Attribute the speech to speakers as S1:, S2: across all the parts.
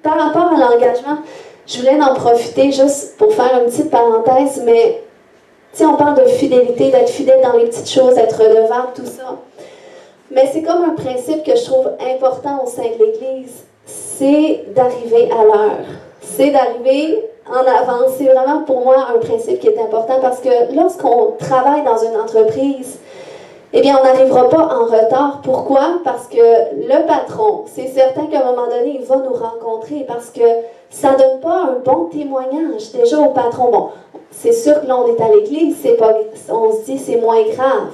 S1: par rapport à l'engagement, je voulais en profiter juste pour faire une petite parenthèse, mais on parle de fidélité, d'être fidèle dans les petites choses, d'être redevable, tout ça. Mais c'est comme un principe que je trouve important au sein de l'Église, c'est d'arriver à l'heure. C'est d'arriver en avance. C'est vraiment pour moi un principe qui est important parce que lorsqu'on travaille dans une entreprise, eh bien, on n'arrivera pas en retard. Pourquoi? Parce que le patron, c'est certain qu'à un moment donné, il va nous rencontrer parce que ça ne donne pas un bon témoignage déjà au patron. Bon, c'est sûr que là, on est à l'église, on se dit c'est moins grave.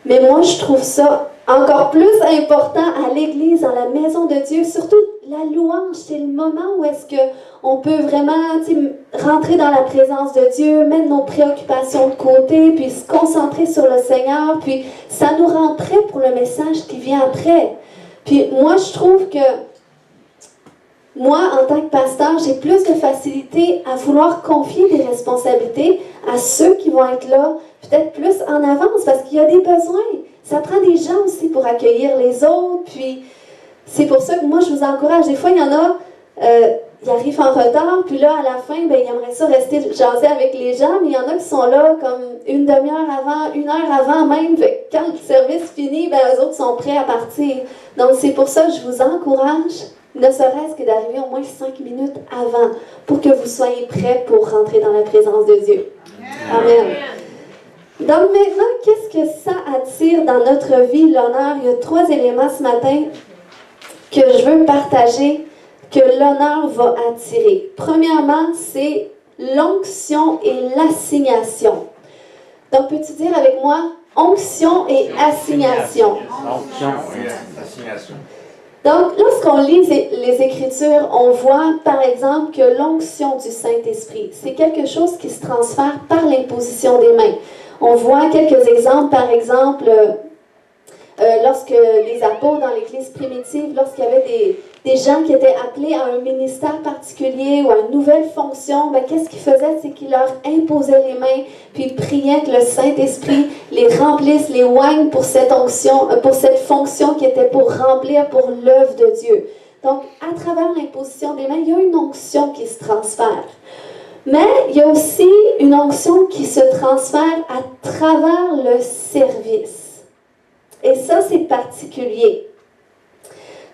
S1: Mais moi, je trouve ça encore plus important à l'église, dans la maison de Dieu. Surtout la louange, c'est le moment où est-ce qu'on peut vraiment rentrer dans la présence de Dieu, mettre nos préoccupations de côté, puis se concentrer sur le Seigneur, puis ça nous rend prêts pour le message qui vient après. Puis moi, je trouve que moi, en tant que pasteur, j'ai plus de facilité à vouloir confier des responsabilités à ceux qui vont être là, peut-être plus en avance, parce qu'il y a des besoins. Ça prend des gens aussi pour accueillir les autres, puis c'est pour ça que moi, je vous encourage. Des fois, il y en a, ils arrivent en retard, puis là, à la fin, ils aimeraient ça rester jaser avec les gens, mais il y en a qui sont là comme une demi-heure avant, une heure avant même. Fait que quand le service finit, eux autres sont prêts à partir. Donc, c'est pour ça que je vous encourage, ne serait-ce que d'arriver au moins 5 minutes avant, pour que vous soyez prêts pour rentrer dans la présence de Dieu. Amen. Donc maintenant, qu'est-ce que ça attire dans notre vie, l'honneur? Il y a 3 éléments ce matin que je veux partager, que l'honneur va attirer. Premièrement, c'est l'onction et l'assignation. Donc, peux-tu dire avec moi, onction et assignation?
S2: Onction et assignation.
S1: Donc, lorsqu'on lit les Écritures, on voit, par exemple, que l'onction du Saint-Esprit, c'est quelque chose qui se transfère par l'imposition des mains. On voit quelques exemples, par exemple, lorsque les apôtres dans l'Église primitive, lorsqu'il y avait des gens qui étaient appelés à un ministère particulier ou à une nouvelle fonction, qu'est-ce qu'ils faisaient? C'est qu'ils leur imposaient les mains, puis ils priaient que le Saint-Esprit les remplisse, les oigne pour cette onction, pour cette fonction qui était pour remplir pour l'œuvre de Dieu. Donc, à travers l'imposition des mains, il y a une onction qui se transfère. Mais il y a aussi une onction qui se transfère à travers le service. Et ça, c'est particulier.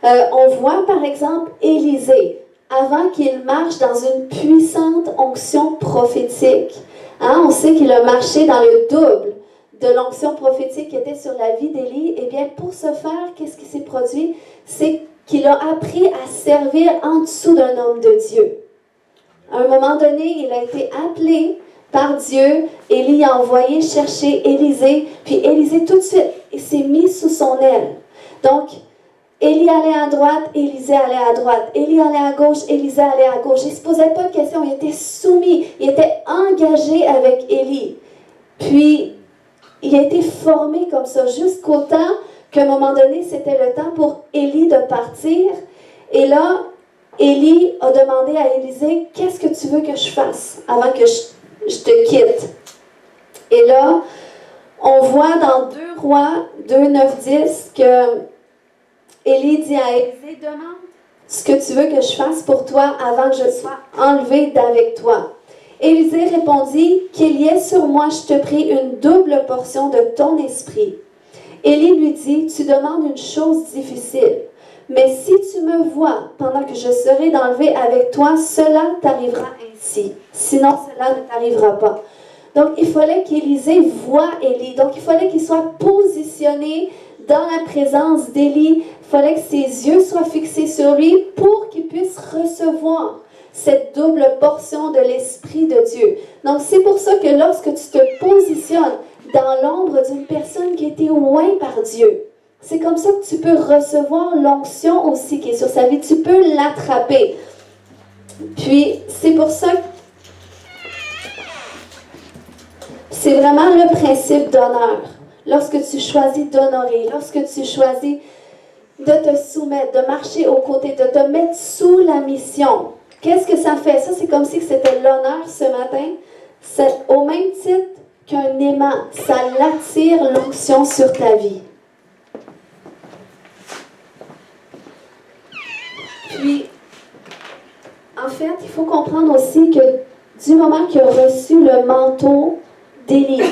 S1: On voit par exemple Élisée, avant qu'il marche dans une puissante onction prophétique. On sait qu'il a marché dans le double de l'onction prophétique qui était sur la vie d'Élie. Eh bien, pour ce faire, qu'est-ce qui s'est produit? C'est qu'il a appris à servir en dessous d'un homme de Dieu. À un moment donné, il a été appelé par Dieu. Élie a envoyé chercher Élisée. Puis Élisée, tout de suite, il s'est mis sous son aile. Donc, Élie allait à droite, Élisée allait à droite. Élie allait à gauche, Élisée allait à gauche. Il ne se posait pas de questions. Il était soumis. Il était engagé avec Élie. Puis, il a été formé comme ça jusqu'au temps qu'à un moment donné, c'était le temps pour Élie de partir. Et là, Élie a demandé à Élisée, qu'est-ce que tu veux que je fasse avant que je te quitte? Et là, on voit dans 2 Rois 2, 9, 10 que Élie dit à Élisée, demande ce que tu veux que je fasse pour toi avant que je sois enlevée d'avec toi. Élisée répondit, qu'il y ait sur moi, je te prie, une double portion de ton esprit. Élie lui dit, tu demandes une chose difficile. Mais si tu me vois pendant que je serai enlevée avec toi, cela t'arrivera ainsi. Sinon, cela ne t'arrivera pas. Donc, il fallait qu'Élisée voie Élie. Donc, il fallait qu'il soit positionné dans la présence d'Élie. Il fallait que ses yeux soient fixés sur lui pour qu'il puisse recevoir cette double portion de l'Esprit de Dieu. Donc, c'est pour ça que lorsque tu te positionnes dans l'ombre d'une personne qui a été oint par Dieu, c'est comme ça que tu peux recevoir l'onction aussi qui est sur sa vie. Tu peux l'attraper. Puis, c'est pour ça que c'est vraiment le principe d'honneur. Lorsque tu choisis d'honorer, lorsque tu choisis de te soumettre, de marcher aux côtés, de te mettre sous la mission, qu'est-ce que ça fait? Ça, c'est comme si c'était l'honneur ce matin. C'est au même titre qu'un aimant. Ça l'attire l'onction sur ta vie. Puis, fait, il faut comprendre aussi que du moment qu'il a reçu le manteau d'Élie,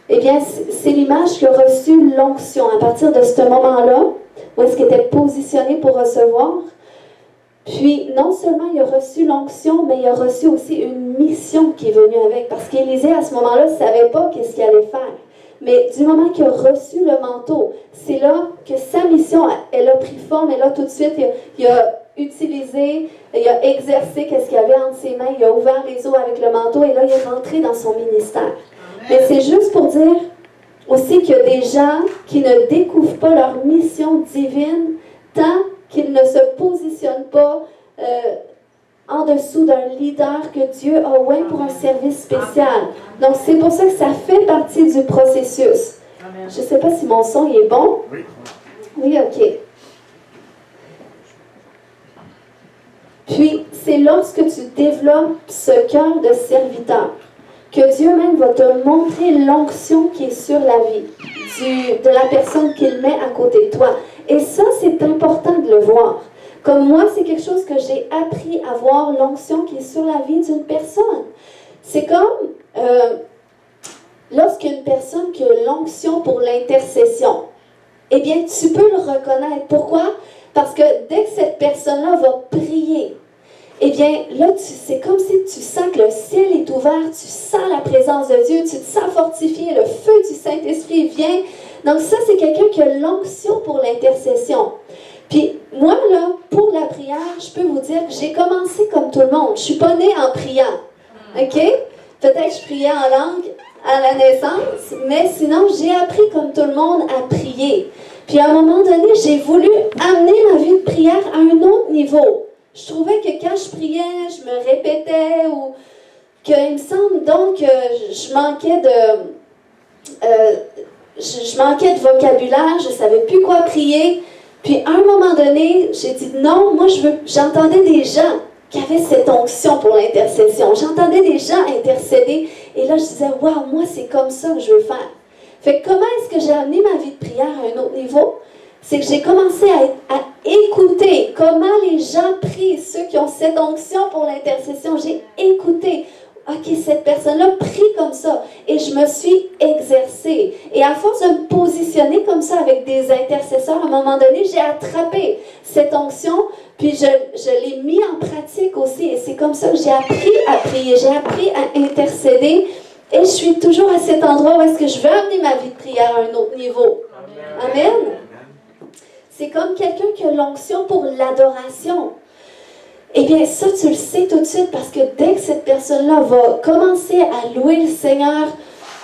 S1: eh bien, c'est l'image qu'il a reçu l'onction. À partir de ce moment-là, où est-ce qu'il était positionné pour recevoir, puis non seulement il a reçu l'onction, mais il a reçu aussi une mission qui est venue avec. Parce qu'Élisée, à ce moment-là, ne savait pas qu'est-ce qu'il allait faire. Mais du moment qu'il a reçu le manteau, c'est là que sa mission, elle a pris forme. Et là, tout de suite, il a utilisé, il a exercé qu'est-ce qu'il avait entre ses mains. Il a ouvert les eaux avec le manteau. Et là, il est rentré dans son ministère. Mais c'est juste pour dire aussi qu'il y a des gens qui ne découvrent pas leur mission divine tant qu'ils ne se positionnent pas en dessous d'un leader que Dieu a oint pour un service spécial. Donc, c'est pour ça que ça fait partie du processus. Je ne sais pas si mon son est bon.
S2: Oui.
S1: Oui, OK. Puis, c'est lorsque tu développes ce cœur de serviteur que Dieu même va te montrer l'onction qui est sur la vie de la personne qu'il met à côté de toi. Et ça, c'est important de le voir. Comme moi, c'est quelque chose que j'ai appris à voir l'onction qui est sur la vie d'une personne. C'est comme lorsqu'une personne qui a l'onction pour l'intercession, eh bien, tu peux le reconnaître. Pourquoi? Parce que dès que cette personne-là va prier, eh bien, là, c'est comme si tu sens que le ciel est ouvert, tu sens la présence de Dieu, tu te sens fortifié, le feu du Saint-Esprit vient. Donc ça, c'est quelqu'un qui a l'onction pour l'intercession. Puis moi, là, pour la prière, je peux vous dire que j'ai commencé comme tout le monde. Je ne suis pas née en priant. OK? Peut-être que je priais en langue à la naissance, mais sinon, j'ai appris comme tout le monde à prier. Puis à un moment donné, j'ai voulu amener ma vie de prière à un autre niveau. Je trouvais que quand je priais, je me répétais ou qu'il me semble donc que je manquais de vocabulaire, je ne savais plus quoi prier. Puis à un moment donné, j'ai dit non, moi j'entendais des gens qui avaient cette onction pour l'intercession. J'entendais des gens intercéder et là je disais waouh, moi c'est comme ça que je veux faire. Fait que comment est-ce que j'ai amené ma vie de prière à un autre niveau? C'est que j'ai commencé à écouter comment les gens prient, ceux qui ont cette onction pour l'intercession. J'ai écouté. OK, cette personne-là prie comme ça. Et je me suis exercée. Et à force de me positionner comme ça avec des intercesseurs, à un moment donné, j'ai attrapé cette onction, puis je l'ai mis en pratique aussi. Et c'est comme ça que j'ai appris à prier, j'ai appris à intercéder. Et je suis toujours à cet endroit où est-ce que je veux amener ma vie de prière à un autre niveau. Amen. C'est comme quelqu'un qui a l'onction pour l'adoration. Eh bien, ça, tu le sais tout de suite parce que dès que cette personne-là va commencer à louer le Seigneur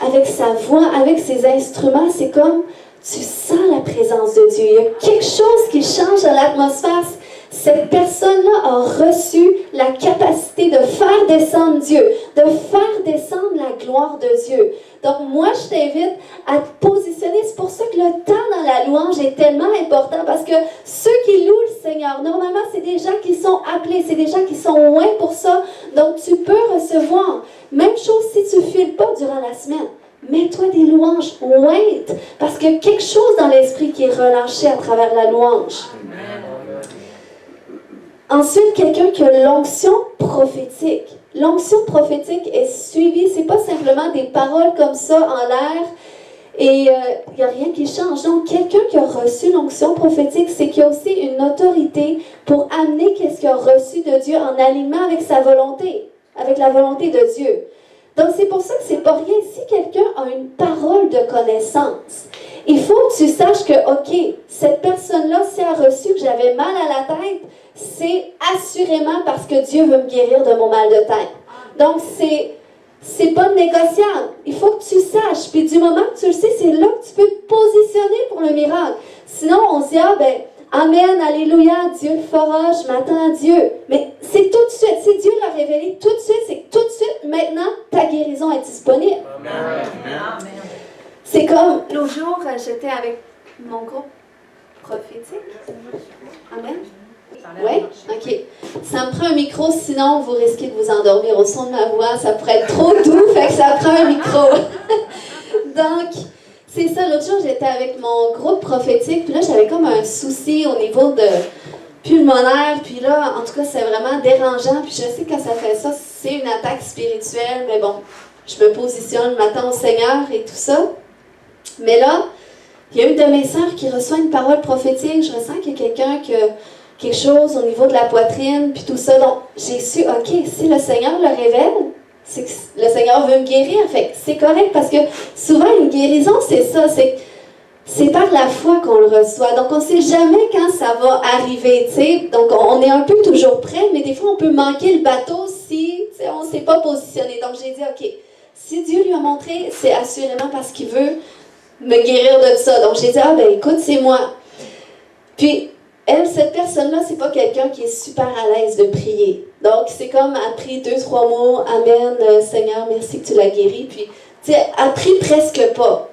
S1: avec sa voix, avec ses instruments, c'est comme tu sens la présence de Dieu. Il y a quelque chose qui change dans l'atmosphère. Cette personne-là a reçu la capacité de faire descendre Dieu, de faire descendre la gloire de Dieu. Donc, moi, je t'invite à te positionner. C'est pour ça que le temps dans la louange est tellement important parce que ceux qui louent le Seigneur, normalement, c'est des gens qui sont appelés, c'est des gens qui sont loin pour ça. Donc, tu peux recevoir. Même chose si tu ne files pas durant la semaine. Mets-toi des louanges ointes parce qu'il y a quelque chose dans l'esprit qui est relâché à travers la louange. Ensuite, quelqu'un qui a l'onction prophétique. L'onction prophétique est suivie, c'est pas simplement des paroles comme ça en l'air et il n'y a rien qui change. Donc, quelqu'un qui a reçu l'onction prophétique, c'est qu'il y a aussi une autorité pour amener qu'est-ce qu'il a reçu de Dieu en alignement avec sa volonté, avec la volonté de Dieu. Donc, c'est pour ça que c'est pas rien. Si quelqu'un a une parole de connaissance, il faut que tu saches que, OK, cette personne-là, si elle a reçu que j'avais mal à la tête, c'est assurément parce que Dieu veut me guérir de mon mal de tête. Donc, c'est pas négociable. Il faut que tu saches. Puis du moment que tu le sais, c'est là que tu peux te positionner pour le miracle. Sinon, on se dit, ah ben, amen, alléluia, Dieu le fera, je m'attends à Dieu. Mais c'est tout de suite. Si Dieu l'a révélé tout de suite, c'est que tout de suite, maintenant, ta guérison est disponible. Amen. C'est comme, l'autre jour, j'étais avec mon groupe prophétique. Amen. Oui? OK. Ça me prend un micro, sinon vous risquez de vous endormir au son de ma voix. Ça pourrait être trop doux, fait que ça prend un micro. Donc, c'est ça. L'autre jour, j'étais avec mon groupe prophétique, puis là, j'avais comme un souci au niveau de... pulmonaire, puis là, en tout cas, c'est vraiment dérangeant, puis je sais que quand ça fait ça, c'est une attaque spirituelle, mais bon, je me positionne, m'attends au Seigneur et tout ça. Mais là, il y a une de mes sœurs qui reçoit une parole prophétique, je ressens qu'il y a quelqu'un qui a quelque chose au niveau de la poitrine, puis tout ça, donc j'ai su, ok, si le Seigneur le révèle, c'est que le Seigneur veut me guérir, fait c'est correct, parce que souvent, une guérison, c'est ça, c'est par la foi qu'on le reçoit. Donc, on ne sait jamais quand ça va arriver, tu sais. Donc, on est un peu toujours prêt, mais des fois, on peut manquer le bateau si on ne s'est pas positionné. Donc, j'ai dit, OK, si Dieu lui a montré, c'est assurément parce qu'il veut me guérir de ça. Donc, j'ai dit, ah ben écoute, c'est moi. Puis, elle, cette personne-là, c'est pas quelqu'un qui est super à l'aise de prier. Donc, c'est comme, elle prie 2-3 mots, Amen, Seigneur, merci que tu l'as guéri. Puis, tu sais, elle prie presque pas.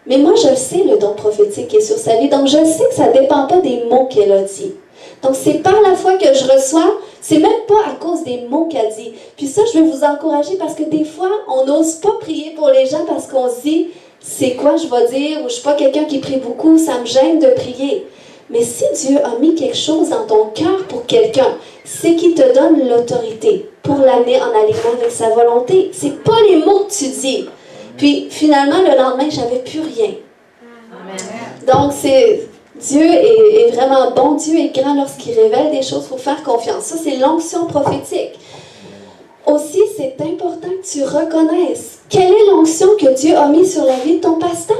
S1: Mais moi, je sais le don prophétique qui est sur sa vie. Donc, je sais que ça ne dépend pas des mots qu'elle a dit. Donc, c'est par la foi que je reçois. C'est même pas à cause des mots qu'elle dit. Puis ça, je veux vous encourager parce que des fois, on n'ose pas prier pour les gens parce qu'on se dit, c'est quoi je vais dire? Ou je ne suis pas quelqu'un qui prie beaucoup, ça me gêne de prier. Mais si Dieu a mis quelque chose dans ton cœur pour quelqu'un, c'est qu'il te donne l'autorité pour l'amener en alignement avec sa volonté. C'est pas les mots que tu dis. Puis, finalement, le lendemain, j'avais plus rien. Amen. Donc, Dieu est vraiment bon. Dieu est grand lorsqu'il révèle des choses. Il faut faire confiance. Ça, c'est l'onction prophétique. Aussi, c'est important que tu reconnaisses quelle est l'onction que Dieu a mise sur la vie de ton pasteur.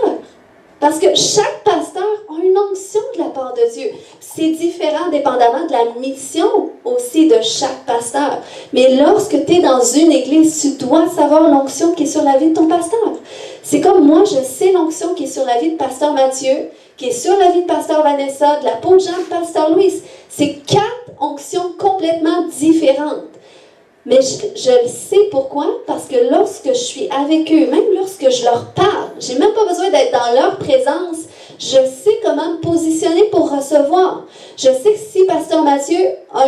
S1: Parce que chaque pasteur a une onction de la part de Dieu. C'est différent dépendamment de la mission aussi de chaque pasteur. Mais lorsque tu es dans une église, tu dois savoir l'onction qui est sur la vie de ton pasteur. C'est comme moi, je sais l'onction qui est sur la vie de pasteur Mathieu, qui est sur la vie de pasteur Vanessa, de la peau de Jean de pasteur Louis. C'est 4 onctions complètement différentes. Mais je le sais pourquoi, parce que lorsque je suis avec eux, même lorsque je leur parle, j'ai même pas besoin d'être dans leur présence, je sais comment me positionner pour recevoir. Je sais que si pasteur Mathieu a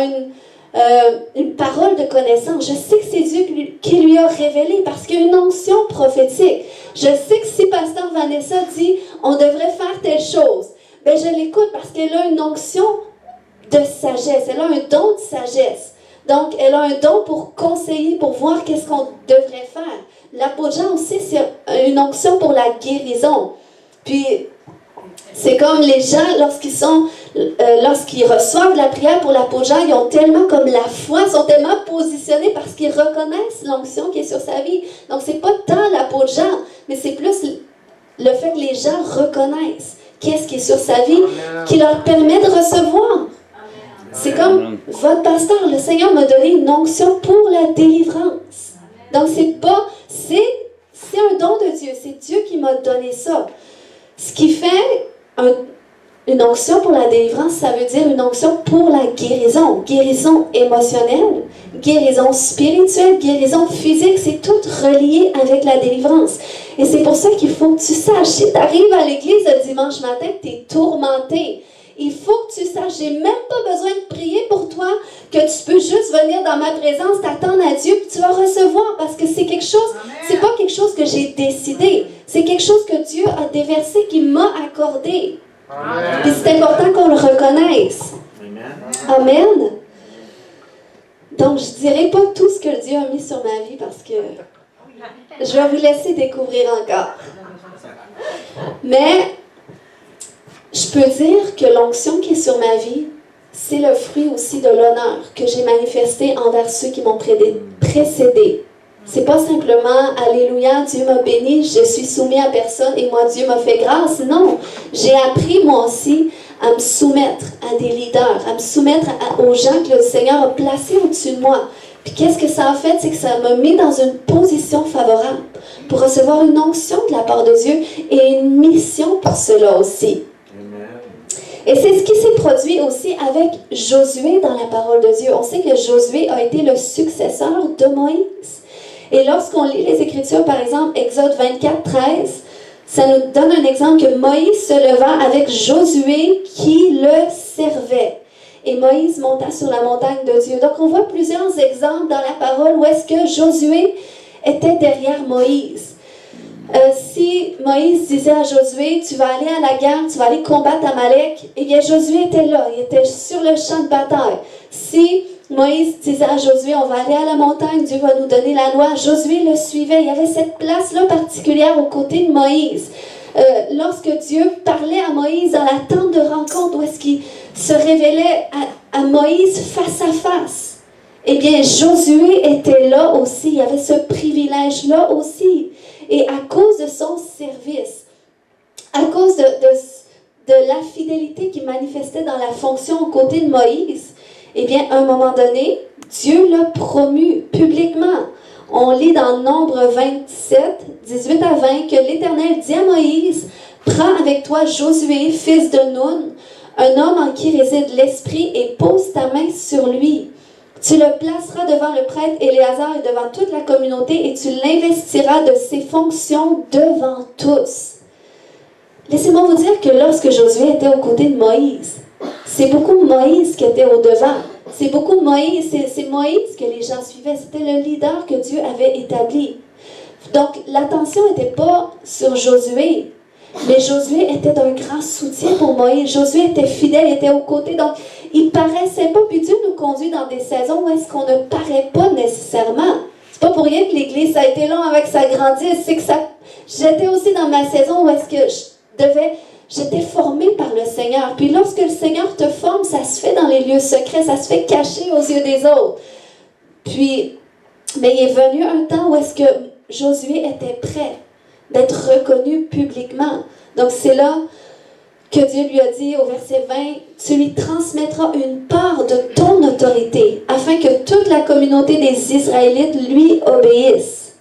S1: une parole de connaissance, je sais que c'est Dieu qui lui a révélé, parce qu'il y a une onction prophétique. Je sais que si pasteur Vanessa dit, on devrait faire telle chose, ben je l'écoute parce qu'elle a une onction de sagesse, elle a un don de sagesse. Donc, elle a un don pour conseiller, pour voir qu'est-ce qu'on devrait faire. La peau de Jean aussi, c'est une onction pour la guérison. Puis, c'est comme les gens, lorsqu'ils reçoivent la prière pour la peau de Jean, ils ont tellement comme la foi, sont tellement positionnés parce qu'ils reconnaissent l'onction qui est sur sa vie. Donc, c'est pas tant la peau de Jean, mais c'est plus le fait que les gens reconnaissent qu'est-ce qui est sur sa vie, qui leur permet de recevoir. C'est comme votre pasteur, le Seigneur m'a donné une onction pour la délivrance. Donc, c'est un don de Dieu. C'est Dieu qui m'a donné ça. Ce qui fait une onction pour la délivrance, ça veut dire une onction pour la guérison. Guérison émotionnelle, guérison spirituelle, guérison physique, c'est tout relié avec la délivrance. Et c'est pour ça qu'il faut que tu saches, si tu arrives à l'église le dimanche matin, tu es tourmenté. Il faut que tu saches, j'ai même pas besoin de prier pour toi, que tu peux juste venir dans ma présence, t'attendre à Dieu, puis tu vas recevoir, parce que c'est quelque chose, c'est pas quelque chose que j'ai décidé, c'est quelque chose que Dieu a déversé, qu'il m'a accordé. Amen. Puis c'est important qu'on le reconnaisse. Amen. Amen. Donc, je dirai pas tout ce que Dieu a mis sur ma vie, parce que je vais vous laisser découvrir encore. Mais je peux dire que l'onction qui est sur ma vie, c'est le fruit aussi de l'honneur que j'ai manifesté envers ceux qui m'ont précédé. C'est pas simplement « Alléluia, Dieu m'a béni, je suis soumis à personne et moi, Dieu m'a fait grâce ». Non, j'ai appris moi aussi à me soumettre à des leaders, à me soumettre aux gens que le Seigneur a placés au-dessus de moi. Puis qu'est-ce que ça a fait? C'est que ça m'a mis dans une position favorable pour recevoir une onction de la part de Dieu et une mission pour cela aussi. Et c'est ce qui s'est produit aussi avec Josué dans la parole de Dieu. On sait que Josué a été le successeur de Moïse. Et lorsqu'on lit les Écritures, par exemple, Exode 24, 13, ça nous donne un exemple que Moïse se leva avec Josué qui le servait. Et Moïse monta sur la montagne de Dieu. Donc, on voit plusieurs exemples dans la parole où est-ce que Josué était derrière Moïse. Si Moïse disait à Josué, tu vas aller à la guerre, tu vas aller combattre Amalek, eh bien Josué était là, il était sur le champ de bataille. Si Moïse disait à Josué, on va aller à la montagne, Dieu va nous donner la loi, Josué le suivait. Il y avait cette place-là particulière aux côtés de Moïse. Lorsque Dieu parlait à Moïse dans la tente de rencontre, où est-ce qu'il se révélait à Moïse face à face, eh bien Josué était là aussi, il y avait ce privilège-là aussi. Et à cause de son service, à cause de la fidélité qu'il manifestait dans la fonction aux côtés de Moïse, eh bien, à un moment donné, Dieu l'a promu publiquement. On lit dans Nombre 27, 18 à 20, que l'Éternel dit à Moïse, « Prends avec toi Josué, fils de Nun, un homme en qui réside l'Esprit, et pose ta main sur lui. Tu le placeras devant le prêtre Éléazar et devant toute la communauté et tu l'investiras de ses fonctions devant tous. » Laissez-moi vous dire que lorsque Josué était aux côtés de Moïse, c'est beaucoup Moïse qui était au-devant. C'est beaucoup Moïse, c'est Moïse que les gens suivaient. C'était le leader que Dieu avait établi. Donc, l'attention n'était pas sur Josué, mais Josué était d'un grand soutien pour Moïse. Josué était fidèle, était aux côtés. Donc, il ne paraissait pas. Puis Dieu nous conduit dans des saisons où est-ce qu'on ne paraît pas nécessairement. C'est pas pour rien que l'Église, ça a été long avec sa grandisse. C'est que j'étais aussi dans ma saison où est-ce que j'étais formée par le Seigneur. Puis lorsque le Seigneur te forme, ça se fait dans les lieux secrets, ça se fait caché aux yeux des autres. Puis, mais il est venu un temps où est-ce que Josué était prêt d'être reconnu publiquement. Donc c'est là que Dieu lui a dit au verset 20, « Tu lui transmettras une part de ton autorité, afin que toute la communauté des Israélites lui obéisse. »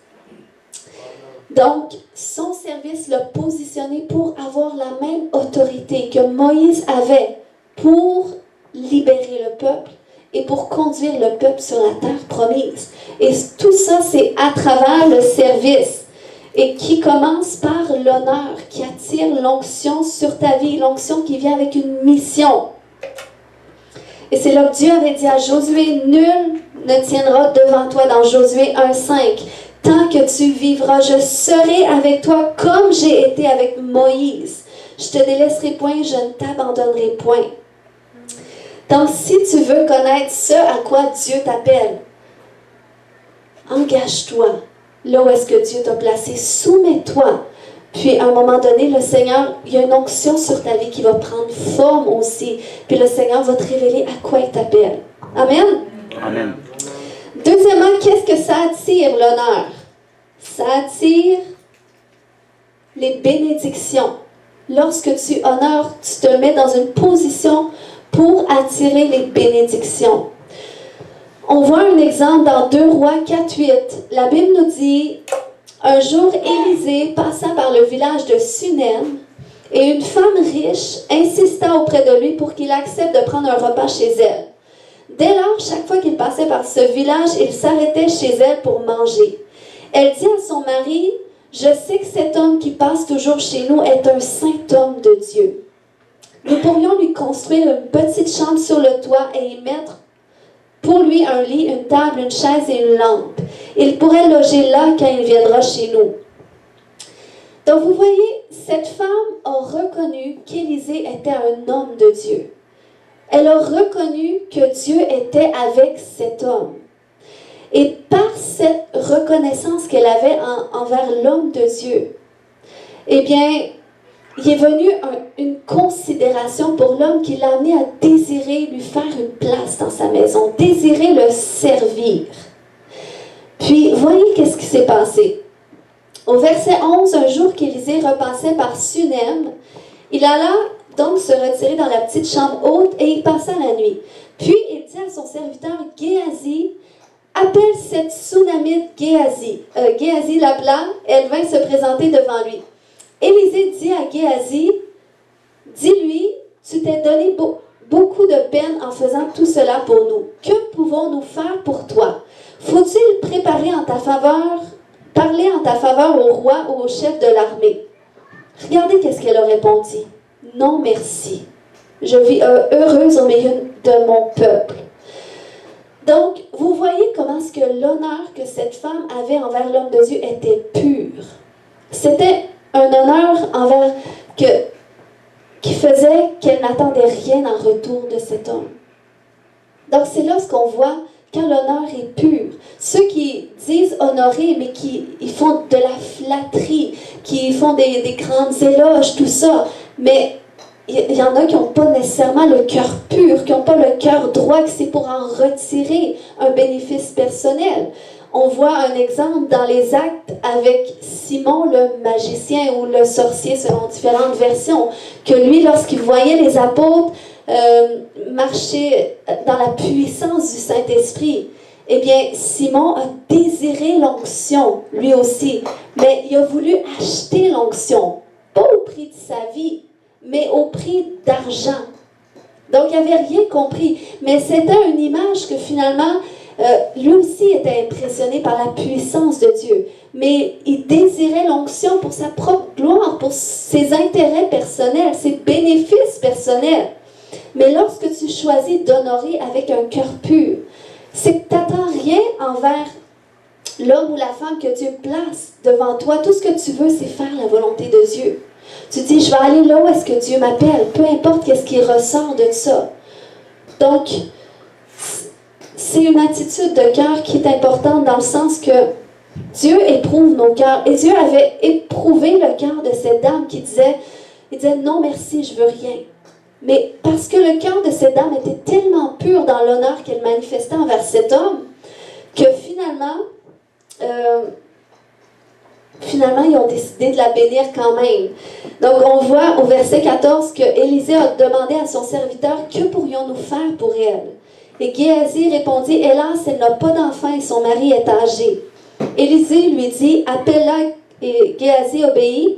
S1: Donc, son service l'a positionné pour avoir la même autorité que Moïse avait pour libérer le peuple et pour conduire le peuple sur la terre promise. Et tout ça, c'est à travers le service. Et qui commence par l'honneur, qui attire l'onction sur ta vie, l'onction qui vient avec une mission. Et c'est là que Dieu avait dit à Josué, « Nul ne tiendra devant toi » dans Josué 1,5. « Tant que tu vivras, je serai avec toi comme j'ai été avec Moïse. Je te délaisserai point, je ne t'abandonnerai point. » Donc, si tu veux connaître ce à quoi Dieu t'appelle, engage-toi. Là où est-ce que Dieu t'a placé, soumets-toi. Puis, à un moment donné, le Seigneur, il y a une onction sur ta vie qui va prendre forme aussi. Puis, le Seigneur va te révéler à quoi il t'appelle. Amen?
S2: Amen.
S1: Deuxièmement, qu'est-ce que ça attire, l'honneur? Ça attire les bénédictions. Lorsque tu honores, tu te mets dans une position pour attirer les bénédictions. On voit un exemple dans 2 Rois 4:8. La Bible nous dit, « Un jour, Élisée passa par le village de Sunem, et une femme riche insista auprès de lui pour qu'il accepte de prendre un repas chez elle. Dès lors, chaque fois qu'il passait par ce village, il s'arrêtait chez elle pour manger. Elle dit à son mari, « Je sais que cet homme qui passe toujours chez nous est un saint homme de Dieu. Nous pourrions lui construire une petite chambre sur le toit et y mettre pour lui un lit, une table, une chaise et une lampe. Il pourrait loger là quand il viendra chez nous. » Donc vous voyez, cette femme a reconnu qu'Élisée était un homme de Dieu. Elle a reconnu que Dieu était avec cet homme. Et par cette reconnaissance qu'elle avait envers l'homme de Dieu, eh bien, il est venu une considération pour l'homme qui l'a amené à désirer lui faire une place dans sa maison, désirer le servir. Puis, voyez qu'est-ce qui s'est passé. Au verset 11, un jour qu'Élisée repassait par Sunem, il alla donc se retirer dans la petite chambre haute et il passa la nuit. Puis, il dit à son serviteur Géhazi, « Appelle cette Sunamite Géhazi. » Géhazi l'appela, elle vint se présenter devant lui. Élisée dit à Géhazi, « Dis-lui, tu t'es donné beaucoup de peine en faisant tout cela pour nous. Que pouvons-nous faire pour toi? Faut-il préparer en ta faveur, parler en ta faveur au roi ou au chef de l'armée? » Regardez qu'est-ce qu'elle a répondu. « Non, merci. Je vis heureuse au milieu de mon peuple. » Donc, vous voyez comment est-ce que l'honneur que cette femme avait envers l'homme de Dieu était pur. C'était un honneur qui faisait qu'elle n'attendait rien en retour de cet homme. Donc c'est là ce qu'on voit quand l'honneur est pur. Ceux qui disent honorer, mais ils font de la flatterie, qui font des grandes éloges, tout ça, mais il y en a qui n'ont pas nécessairement le cœur pur, qui n'ont pas le cœur droit, que c'est pour en retirer un bénéfice personnel. On voit un exemple dans les Actes avec Simon le magicien ou le sorcier selon différentes versions, que lui, lorsqu'il voyait les apôtres marcher dans la puissance du Saint-Esprit, eh bien, Simon a désiré l'onction, lui aussi, mais il a voulu acheter l'onction, pas au prix de sa vie, mais au prix d'argent. Donc, il n'avait rien compris, mais c'était une image que finalement, lui aussi était impressionné par la puissance de Dieu, mais il désirait l'onction pour sa propre gloire, pour ses intérêts personnels, ses bénéfices personnels. Mais lorsque tu choisis d'honorer avec un cœur pur, c'est que tu n'attends rien envers l'homme ou la femme que Dieu place devant toi. Tout ce que tu veux, c'est faire la volonté de Dieu. Tu dis, je vais aller là où est-ce que Dieu m'appelle, peu importe qu'est-ce qui ressort de ça. Donc, c'est une attitude de cœur qui est importante dans le sens que Dieu éprouve nos cœurs. Et Dieu avait éprouvé le cœur de cette dame qui disait, non merci, je veux rien. Mais parce que le cœur de cette dame était tellement pur dans l'honneur qu'elle manifestait envers cet homme, que finalement, ils ont décidé de la bénir quand même. Donc, on voit au verset 14 que Élisée a demandé à son serviteur, « Que pourrions-nous faire pour elle? » Et Géasi répondit, « Hélas, elle n'a pas d'enfant et son mari est âgé. » Élisée lui dit, « Appelle-la. » Et Géasi obéit.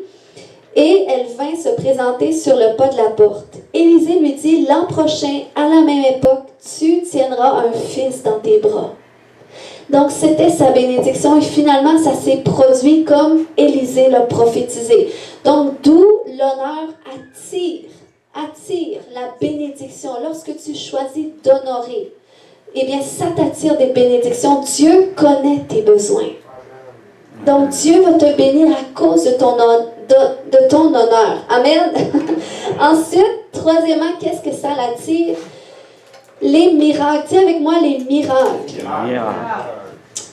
S1: Et elle vint se présenter sur le pas de la porte. Élisée lui dit, « L'an prochain, à la même époque, tu tiendras un fils dans tes bras. » Donc, c'était sa bénédiction et finalement, ça s'est produit comme Élisée l'a prophétisé. Donc, d'où l'honneur attire la bénédiction. Lorsque tu choisis d'honorer, eh bien, ça t'attire des bénédictions. Dieu connaît tes besoins. Donc, Dieu va te bénir à cause de ton honneur. Amen. Ensuite, troisièmement, qu'est-ce que ça l'attire? Les miracles. Dis avec moi les miracles.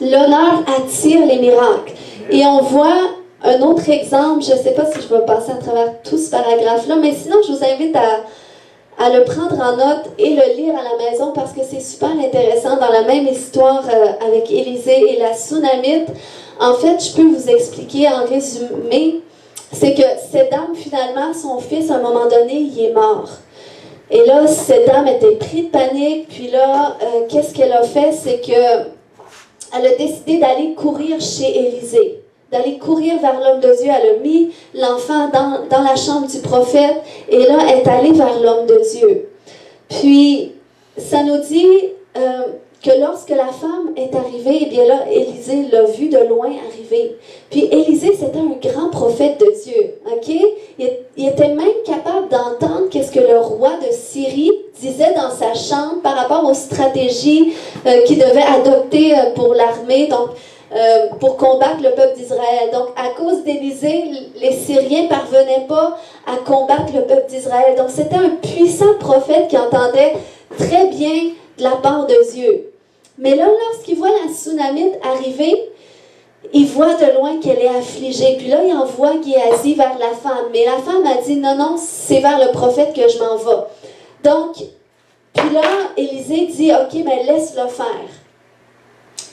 S1: L'honneur attire les miracles. Et on voit un autre exemple. Je ne sais pas si je vais passer à travers tout ce paragraphe-là, mais sinon, je vous invite à le prendre en note et le lire à la maison parce que c'est super intéressant. Dans la même histoire avec Élisée et la Sunamite, en fait, je peux vous expliquer en résumé, c'est que cette dame, finalement, son fils, à un moment donné, il est mort. Et là, cette dame était prise de panique, puis là, qu'est-ce qu'elle a fait? C'est qu'elle a décidé d'aller courir chez Élisée, d'aller courir vers l'homme de Dieu. Elle a mis l'enfant dans la chambre du prophète, et là, elle est allée vers l'homme de Dieu. Puis, ça nous dit que lorsque la femme est arrivée, eh bien là, Élisée l'a vu de loin arriver. Puis Élisée, c'était un grand prophète de Dieu, ok? Il était même capable d'entendre qu'est-ce que le roi de Syrie disait dans sa chambre par rapport aux stratégies qu'il devait adopter pour l'armée, donc pour combattre le peuple d'Israël. Donc, à cause d'Élisée, les Syriens ne parvenaient pas à combattre le peuple d'Israël. Donc, c'était un puissant prophète qui entendait très bien de la part de Dieu. Mais là, lorsqu'il voit la Sunamite arriver, il voit de loin qu'elle est affligée. Puis là, il envoie Géasi vers la femme. Mais la femme a dit, non, c'est vers le prophète que je m'en vais. Donc, puis là, Élisée dit, ok, mais laisse-le faire.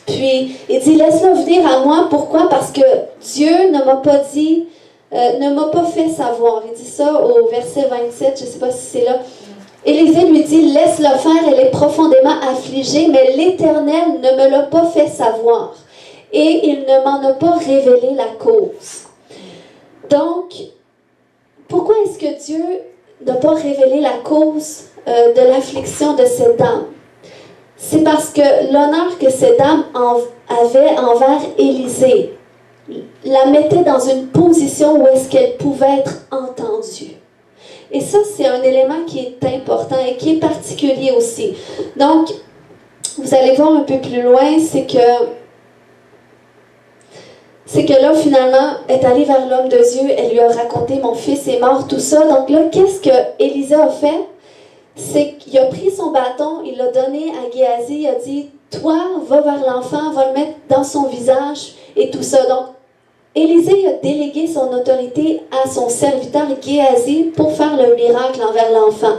S1: Puis, il dit, laisse-le venir à moi. Pourquoi? Parce que Dieu ne m'a pas dit, ne m'a pas fait savoir. Il dit ça au verset 27, je ne sais pas si c'est là. Élisée lui dit, laisse-le faire, elle est profondément affligée, mais l'Éternel ne me l'a pas fait savoir. Et il ne m'en a pas révélé la cause. Donc, pourquoi est-ce que Dieu n'a pas révélé la cause de l'affliction de cette dame? C'est parce que l'honneur que cette dame avait envers Élisée la mettait dans une position où est-ce qu'elle pouvait être entendue. Et ça, c'est un élément qui est important et qui est particulier aussi. Donc, vous allez voir un peu plus loin, c'est que c'est que là, finalement, elle est allée vers l'homme de Dieu, elle lui a raconté, mon fils est mort, tout ça. Donc là, qu'est-ce que Élisée a fait? C'est qu'il a pris son bâton, il l'a donné à Géasi, il a dit, toi, va vers l'enfant, va le mettre dans son visage et tout ça. Donc, Élisée a délégué son autorité à son serviteur Géasi pour faire le miracle envers l'enfant.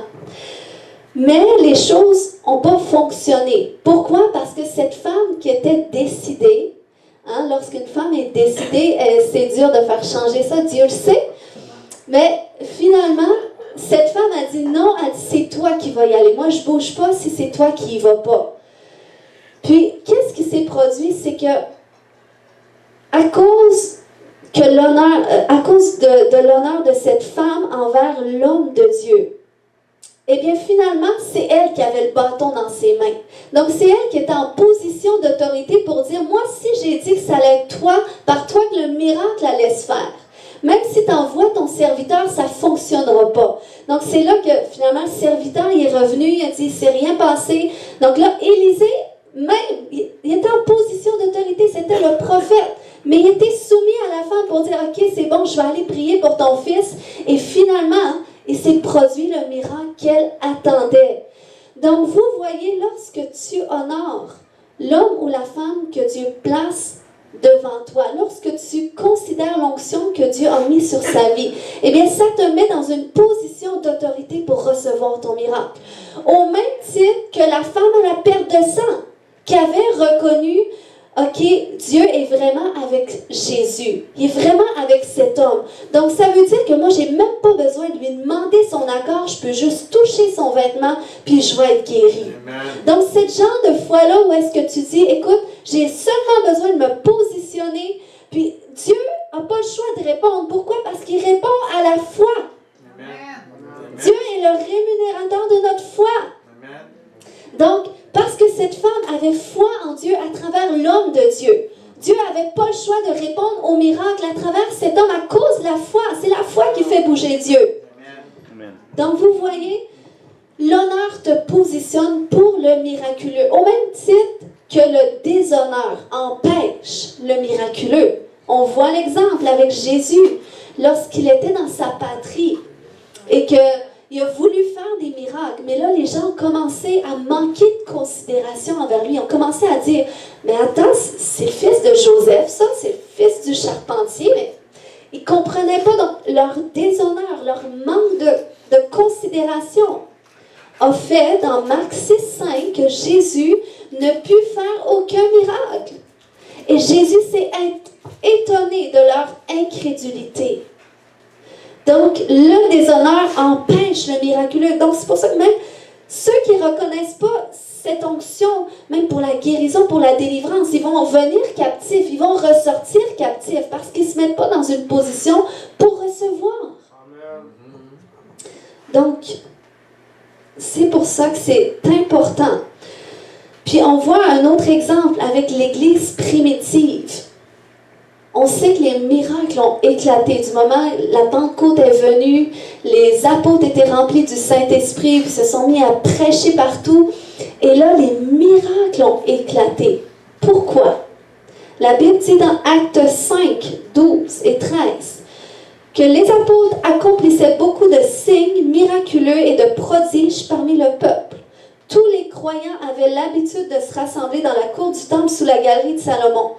S1: Mais les choses n'ont pas fonctionné. Pourquoi? Parce que cette femme qui était décidée, lorsqu'une femme est décidée, c'est dur de faire changer ça, Dieu le sait. Mais finalement, cette femme a dit non, elle dit c'est toi qui vas y aller. Moi, je ne bouge pas si c'est toi qui y vas pas. Puis, qu'est-ce qui s'est produit? C'est que, à cause de l'honneur de cette femme envers l'homme de Dieu, eh bien, finalement, c'est elle qui avait le bâton dans ses mains. Donc, c'est elle qui était en position d'autorité pour dire, moi, si j'ai dit que ça allait être toi, par toi que le miracle allait se faire. Même si tu envoies ton serviteur, ça ne fonctionnera pas. Donc, c'est là que, finalement, le serviteur, il est revenu, il a dit, il ne s'est rien passé. Donc là, Élisée, même, il était en position d'autorité, c'était le prophète. Mais il était soumis à la femme pour dire, OK, c'est bon, je vais aller prier pour ton fils. Et finalement, il s'est produit le miracle qu'elle attendait. Donc, vous voyez, lorsque tu honores l'homme ou la femme que Dieu place devant toi, lorsque tu considères l'onction que Dieu a mis sur sa vie, eh bien, ça te met dans une position d'autorité pour recevoir ton miracle. Au même titre que la femme à la perte de sang, qui avait reconnu, OK, Dieu est vraiment avec Jésus. Il est vraiment avec cet homme. Donc, ça veut dire que moi, je n'ai même pas besoin de lui demander son accord. Je peux juste toucher son vêtement, puis je vais être guéri. Amen. Donc, c'est le genre de foi-là où est-ce que tu dis, écoute, j'ai seulement besoin de me positionner, puis Dieu n'a pas le choix de répondre. Pourquoi? Parce qu'il répond à la foi. Amen. Dieu est le rémunérateur de notre foi. Amen. Donc, parce que cette femme avait foi en Dieu à travers l'homme de Dieu. Dieu n'avait pas le choix de répondre au miracle à travers cet homme à cause de la foi. C'est la foi qui fait bouger Dieu. Amen. Donc, vous voyez, l'honneur te positionne pour le miraculeux. Au même titre que le déshonneur empêche le miraculeux. On voit l'exemple avec Jésus lorsqu'il était dans sa patrie et qu'il a voulu faire des miracles, mais là, les gens ont commencé à manquer de considération envers lui. Ils ont commencé à dire, mais attends, c'est le fils de Joseph, ça, c'est le fils du charpentier, mais ils ne comprenaient pas. Donc, leur déshonneur, leur manque de considération a fait, dans Marc 6,5, que Jésus ne put faire aucun miracle. Et Jésus s'est étonné de leur incrédulité. Donc, le déshonneur empêche le miraculeux. Donc, c'est pour ça que même ceux qui ne reconnaissent pas cette onction, même pour la guérison, pour la délivrance, ils vont venir captifs, ils vont ressortir captifs parce qu'ils ne se mettent pas dans une position pour recevoir. Amen. Donc, c'est pour ça que c'est important. Puis, on voit un autre exemple avec l'Église primitive. On sait que les miracles ont éclaté. Du moment où la Pentecôte est venue, les apôtres étaient remplis du Saint-Esprit, puis se sont mis à prêcher partout. Et là, les miracles ont éclaté. Pourquoi? La Bible dit dans Actes 5, 12 et 13 que les apôtres accomplissaient beaucoup de signes miraculeux et de prodiges parmi le peuple. Tous les croyants avaient l'habitude de se rassembler dans la cour du temple sous la galerie de Salomon.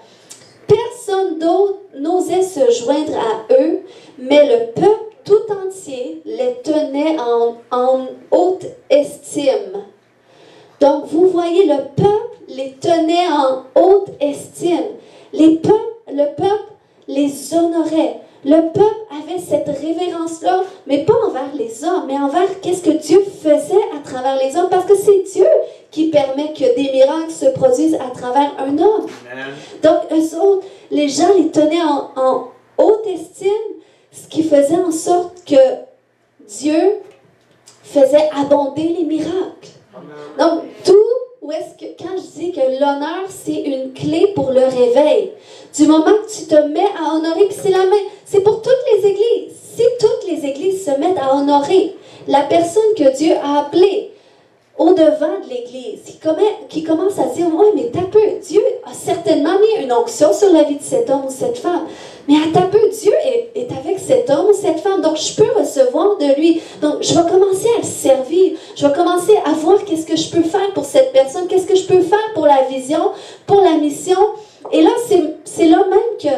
S1: Personne d'autre n'osait se joindre à eux, mais le peuple tout entier les tenait en haute estime. Donc, vous voyez, le peuple les tenait en haute estime. Le peuple les honorait. Le peuple avait cette révérence-là, mais pas envers les hommes, mais envers qu'est-ce que Dieu faisait à travers les hommes, parce que c'est Dieu qui permet que des miracles se produisent à travers un homme. Amen. Donc, eux autres, les gens les tenaient en haute estime, ce qui faisait en sorte que Dieu faisait abonder les miracles. Amen. Donc, quand je dis que l'honneur, c'est une clé pour le réveil, du moment que tu te mets à honorer, puis c'est pour toutes les églises. Si toutes les églises se mettent à honorer la personne que Dieu a appelée, au-devant de l'Église, qui commence à dire, ouais, mais t'as peu, Dieu a certainement mis une onction sur la vie de cet homme ou cette femme, mais à t'as peu, Dieu est avec cet homme ou cette femme, donc je peux recevoir de lui, donc je vais commencer à le servir, je vais commencer à voir qu'est-ce que je peux faire pour cette personne, qu'est-ce que je peux faire pour la vision, pour la mission, et là, c'est là même que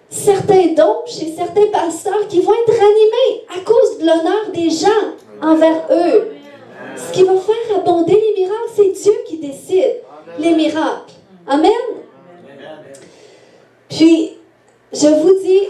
S1: certains dons chez certains pasteurs qui vont être ranimés à cause de l'honneur des gens envers eux. Ce qui va faire abonder les miracles, c'est Dieu qui décide les miracles. Amen. Puis, je vous dis,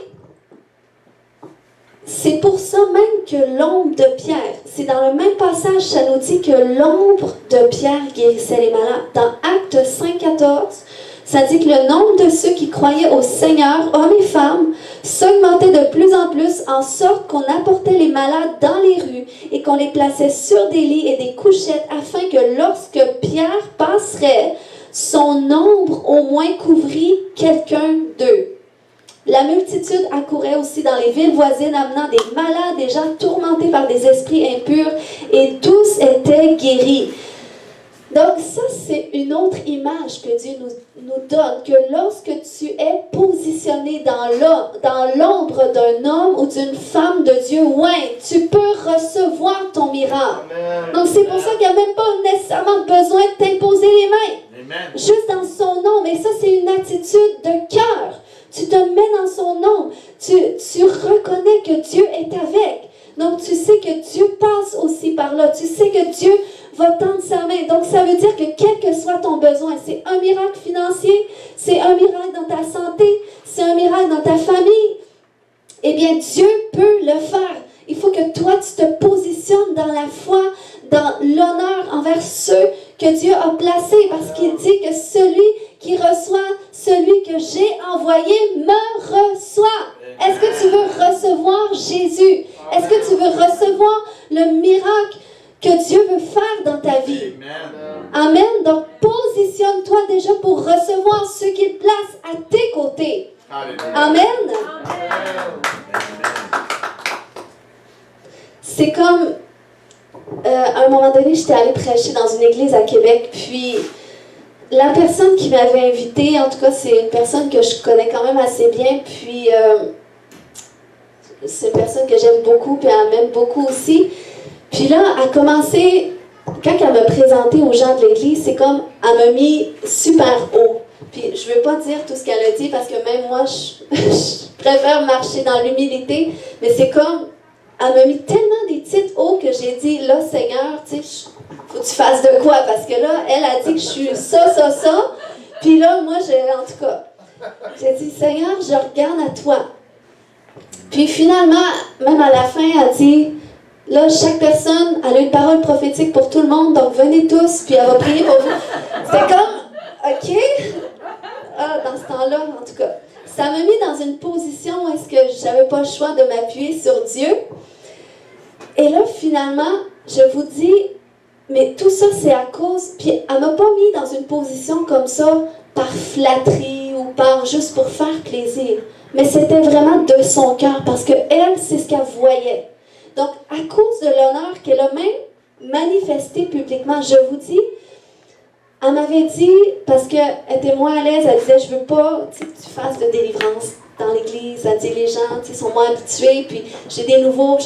S1: c'est pour ça même que l'ombre de Pierre, c'est dans le même passage, ça nous dit que l'ombre de Pierre guérissait les malades. Dans Actes 5,14, ça dit que le nombre de ceux qui croyaient au Seigneur, hommes et femmes, s'augmentait de plus en plus, en sorte qu'on apportait les malades dans les rues et qu'on les plaçait sur des lits et des couchettes, afin que lorsque Pierre passerait, son ombre au moins couvrit quelqu'un d'eux. La multitude accourait aussi dans les villes voisines, amenant des malades, des gens tourmentés par des esprits impurs, et tous étaient guéris. Donc ça, c'est une autre image que Dieu nous donne, que lorsque tu es positionné dans l'ombre d'un homme ou d'une femme de Dieu, ouais, tu peux recevoir ton miracle. Amen. Donc c'est pour ça qu'il n'y a même pas nécessairement besoin de t'imposer les mains. Amen. Juste dans son nom, mais ça c'est une attitude de cœur. Tu te mets dans son nom, tu reconnais que Dieu est avec. Donc tu sais que Dieu passe aussi par là, tu sais que Dieu va tendre sa main. Donc, ça veut dire que quel que soit ton besoin, c'est un miracle financier, c'est un miracle dans ta santé, c'est un miracle dans ta famille, eh bien, Dieu peut le faire. Il faut que toi, tu te positionnes dans la foi, dans l'honneur envers ceux que Dieu a placés, parce qu'il dit que celui qui reçoit, celui que j'ai envoyé, me reçoit. Est-ce que tu veux recevoir Jésus? Est-ce que tu veux recevoir le miracle que Dieu veut faire dans ta vie? Amen. Donc, positionne-toi déjà pour recevoir ce qu'il place à tes côtés. Amen. C'est comme, à un moment donné, j'étais allée prêcher dans une église à Québec, puis la personne qui m'avait invitée, en tout cas, c'est une personne que je connais quand même assez bien, puis c'est une personne que j'aime beaucoup, puis elle m'aime beaucoup aussi. Puis là, elle a commencé, quand elle m'a présenté aux gens de l'église, c'est comme, elle m'a mis super haut. Puis je ne veux pas dire tout ce qu'elle a dit, parce que même moi, je préfère marcher dans l'humilité, mais c'est comme, elle m'a mis tellement des titres hauts que j'ai dit, là, Seigneur, tu sais, faut que tu fasses de quoi? Parce que là, elle a dit que je suis ça. Puis là, moi, en tout cas, j'ai dit, Seigneur, je regarde à toi. Puis finalement, même à la fin, elle dit, là, chaque personne, elle a une parole prophétique pour tout le monde, donc venez tous, puis elle va prier pour vous. C'était comme, OK. Dans ce temps-là, en tout cas, ça m'a mis dans une position où est-ce que j'avais pas le choix de m'appuyer sur Dieu. Et là, finalement, je vous dis, mais tout ça, c'est à cause, puis elle m'a pas mis dans une position comme ça, par flatterie ou par juste pour faire plaisir. Mais c'était vraiment de son cœur, parce que elle, c'est ce qu'elle voyait. Donc, à cause de l'honneur qu'elle a même manifesté publiquement, je vous dis, elle m'avait dit, parce qu'elle était moins à l'aise, elle disait, je veux pas que tu fasses de délivrance dans l'église. Elle dit, les gens sont moins habitués, puis j'ai des nouveaux.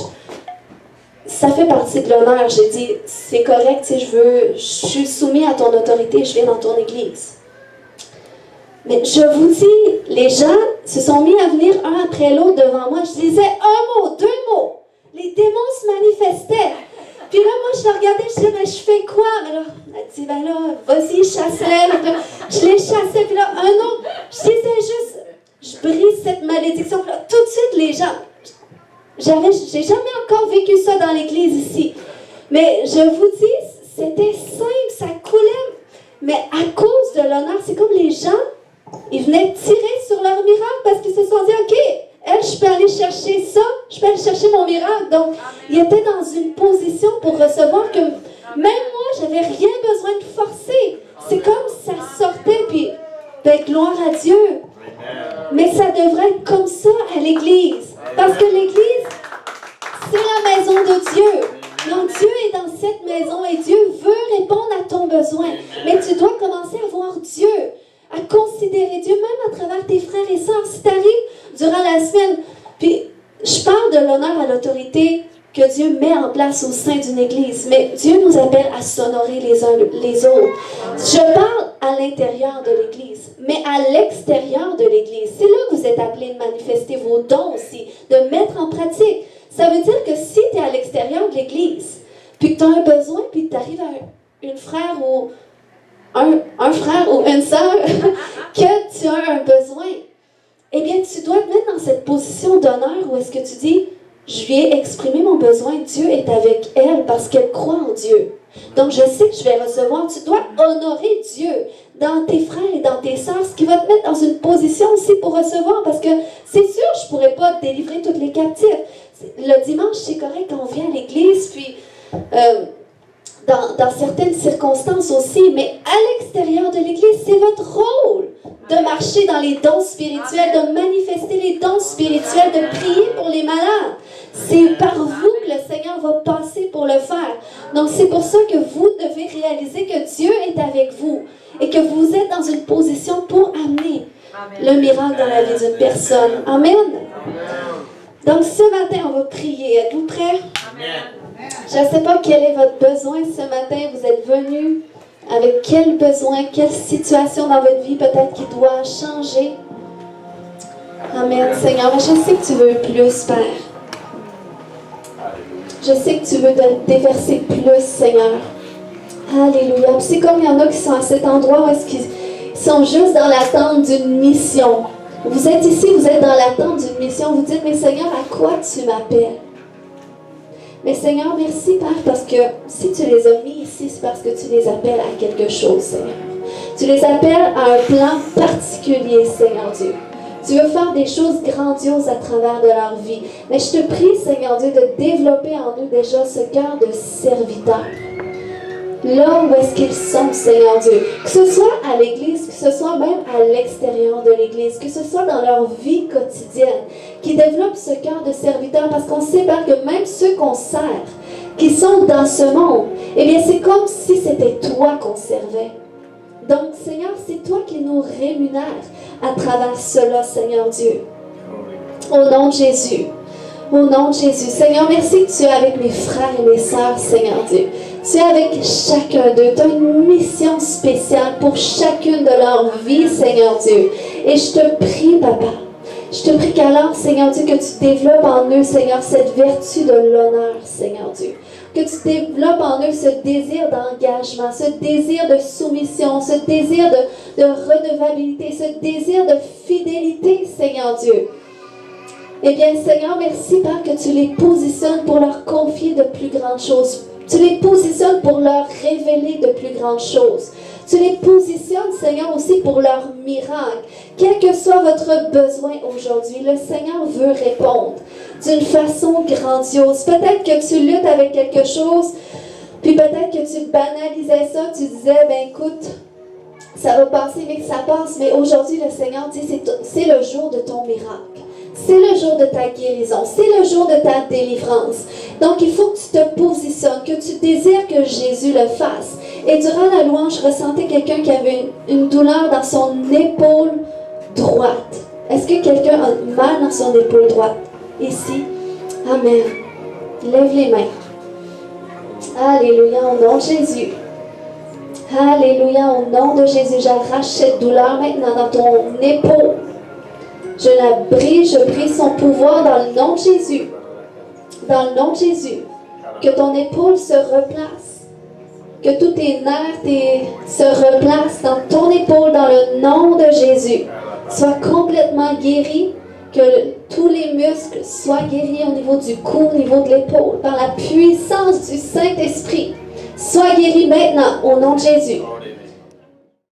S1: Ça fait partie de l'honneur. J'ai dit, c'est correct, je suis soumis à ton autorité, je viens dans ton église. Mais je vous dis, les gens se sont mis à venir un après l'autre devant moi. Je disais un mot, deux mots. Les démons se manifestaient. Puis là, moi, je la regardais, je disais, mais je fais quoi? Mais là, elle dit, ben là, vas-y, chasse-les. Je les chassais, puis là, un autre. Je disais juste, je brise cette malédiction. Puis là, tout de suite, les gens, j'ai jamais encore vécu ça dans l'église ici. Mais je vous dis, c'était simple, ça coulait. Mais à cause de l'honneur, c'est comme les gens, ils venaient tirer sur leur miracle parce qu'ils se sont dit, OK, elle, je peux aller chercher ça, je peux aller chercher mon miracle. Donc, il était dans une position pour recevoir que même moi, j'avais rien besoin de forcer. C'est comme ça sortait, puis, ben, gloire à Dieu. Mais ça devrait être comme ça à l'Église. Parce que l'Église, c'est la maison de Dieu. Donc Dieu est dans cette maison et Dieu veut répondre à ton besoin. Mais tu dois commencer à voir Dieu, à considérer Dieu, même à travers tes frères et sœurs. Si tu arrives durant la semaine, puis je parle de l'honneur à l'autorité que Dieu met en place au sein d'une église, mais Dieu nous appelle à s'honorer les uns les autres. Je parle à l'intérieur de l'église, mais à l'extérieur de l'église. C'est là que vous êtes appelés de manifester vos dons aussi, de mettre en pratique. Ça veut dire que si tu es à l'extérieur de l'église, puis que tu as un besoin, puis que tu arrives à une frère ou un frère ou une sœur, que tu as un besoin, eh bien, tu dois te mettre dans cette position d'honneur où est-ce que tu dis, je lui ai exprimé mon besoin, Dieu est avec elle parce qu'elle croit en Dieu. Donc, je sais que je vais recevoir. Tu dois honorer Dieu dans tes frères et dans tes sœurs, ce qui va te mettre dans une position aussi pour recevoir, parce que c'est sûr, je ne pourrais pas délivrer toutes les captifs. Le dimanche, c'est correct quand on vient à l'église, puis dans certaines circonstances aussi, mais à l'extérieur de l'église, c'est votre rôle de marcher dans les dons spirituels, de manifester les dons spirituels, de prier pour les malades. C'est par vous que le Seigneur va passer pour le faire. Donc, c'est pour ça que vous devez réaliser que Dieu est avec vous et que vous êtes dans une position pour amener le miracle dans la vie d'une personne. Amen. Donc, ce matin, on va prier. Êtes-vous prêts? Je ne sais pas quel est votre besoin ce matin. Vous êtes venus avec quel besoin, quelle situation dans votre vie peut-être qui doit changer. Amen, Seigneur. Mais je sais que tu veux plus, Père. Je sais que tu veux déverser plus, Seigneur. Alléluia. C'est comme il y en a qui sont à cet endroit où est-ce qu'ils sont juste dans l'attente d'une mission. Vous êtes ici, vous êtes dans l'attente d'une mission. Vous dites, mais Seigneur, à quoi tu m'appelles? Mais Seigneur, merci, Père, parce que si tu les as mis ici, c'est parce que tu les appelles à quelque chose, Seigneur. Tu les appelles à un plan particulier, Seigneur Dieu. Tu veux faire des choses grandioses à travers de leur vie. Mais je te prie, Seigneur Dieu, de développer en nous déjà ce cœur de serviteur. Là où est-ce qu'ils sont, Seigneur Dieu. Que ce soit à l'église, que ce soit même à l'extérieur de l'église, que ce soit dans leur vie quotidienne, qu'ils développent ce cœur de serviteur, parce qu'on sait, Père, que même ceux qu'on sert, qui sont dans ce monde, eh bien, c'est comme si c'était toi qu'on servait. Donc, Seigneur, c'est toi qui nous rémunères à travers cela, Seigneur Dieu. Au nom de Jésus. Au nom de Jésus. Seigneur, merci que tu es avec mes frères et mes sœurs, Seigneur Dieu. Tu es avec chacun d'eux. Tu as une mission spéciale pour chacune de leurs vies, Seigneur Dieu. Et je te prie, Papa, je te prie qu'alors, Seigneur Dieu, que tu développes en eux, Seigneur, cette vertu de l'honneur, Seigneur Dieu. Que tu développes en eux ce désir d'engagement, ce désir de soumission, ce désir de redevabilité, ce désir de fidélité, Seigneur Dieu. Eh bien, Seigneur, merci, Père, que tu les positionnes pour leur confier de plus grandes choses. Tu les positionnes pour leur révéler de plus grandes choses. Tu les positionnes, Seigneur, aussi pour leur miracle. Quel que soit votre besoin aujourd'hui, le Seigneur veut répondre d'une façon grandiose. Peut-être que tu luttes avec quelque chose, puis peut-être que tu banalisais ça, tu disais, ben écoute, ça va passer, mais que ça passe. Mais aujourd'hui, le Seigneur dit, c'est le jour de ton miracle. C'est le jour de ta guérison. C'est le jour de ta délivrance. Donc, il faut que tu te positionnes, que tu désires que Jésus le fasse. Et durant la louange, je ressentais quelqu'un qui avait une douleur dans son épaule droite. Est-ce que quelqu'un a mal dans son épaule droite? Ici. Amen. Lève les mains. Alléluia, au nom de Jésus. Alléluia, au nom de Jésus. J'arrache cette douleur maintenant dans ton épaule. Je la brise, je brise son pouvoir dans le nom de Jésus. Dans le nom de Jésus. Que ton épaule se replace. Que tous tes nerfs se replacent dans ton épaule dans le nom de Jésus. Sois complètement guéri. Que tous les muscles soient guéris au niveau du cou, au niveau de l'épaule. Par la puissance du Saint-Esprit. Sois guéri maintenant au nom de Jésus.